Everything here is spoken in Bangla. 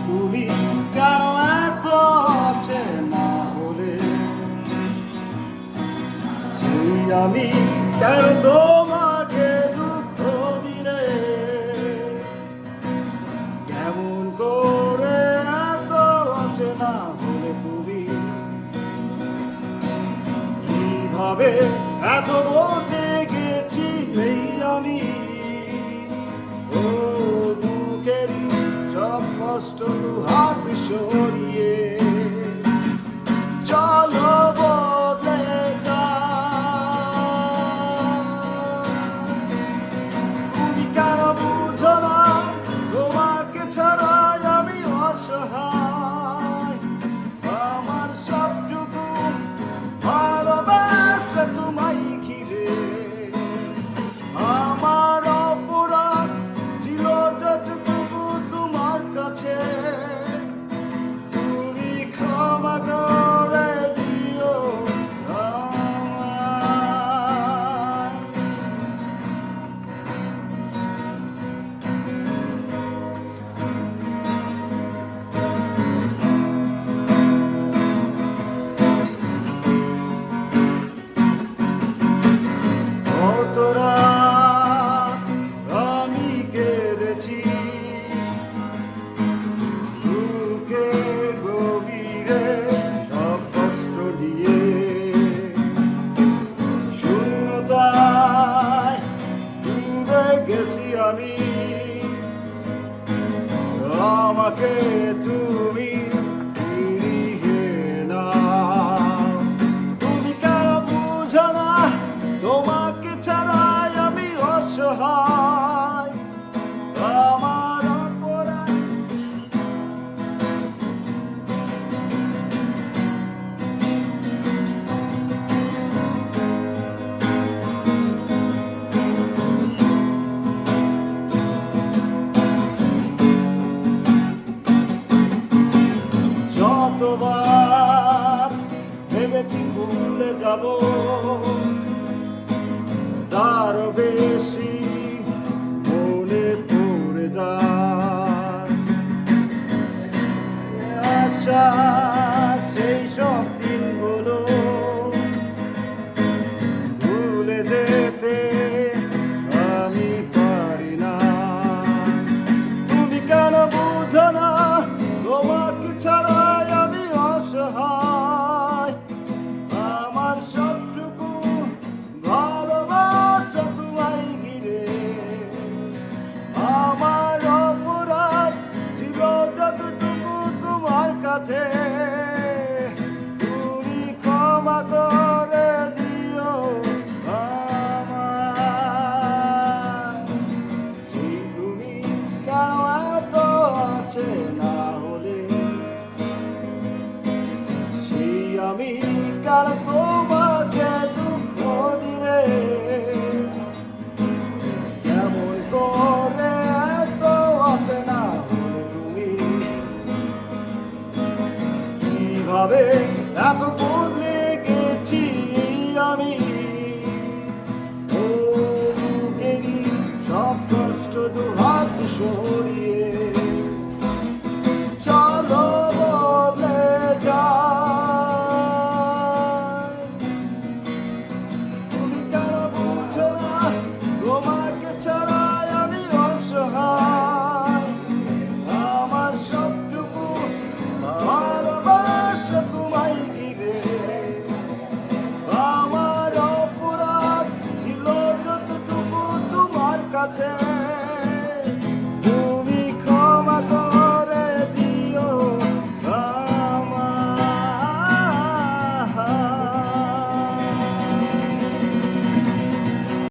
তুমি কেন এত অচেনা হলে, সেই আমি কেন তোমাকে দুঃখ দিলে, কেমন করে এত অচেনা হলে তুমি, কিভাবে এত বলতে গেছি এই আমি, ও বুকেরই সব কষ্ট হাত সরিয়ে চলো বদলে যা। তুমি কেন বুঝো না তোমাকে ছাড়াই আমি অসহায়, আমার সবটুকু ভালোবাসা তোমায় ঘিরে, আমার অপরাধ ছিল যতটুকু তোমার কাছে, তুমি ক্ষমা করে দিও আমায়। কত রাত আমি কেঁদেছি বুকের গভীরে সব কষ্ট দিয়ে, শূন্যতায় ডুবে গেছি আমি, আমাকে তুমি ফিরিয়ে নাও। তুমি কেন বুঝো না তোমাকে ছাড়াই আমি অসহায়, আমার অপরাধ যতবার ভেবেছি ভুলে যাব, তার বেশি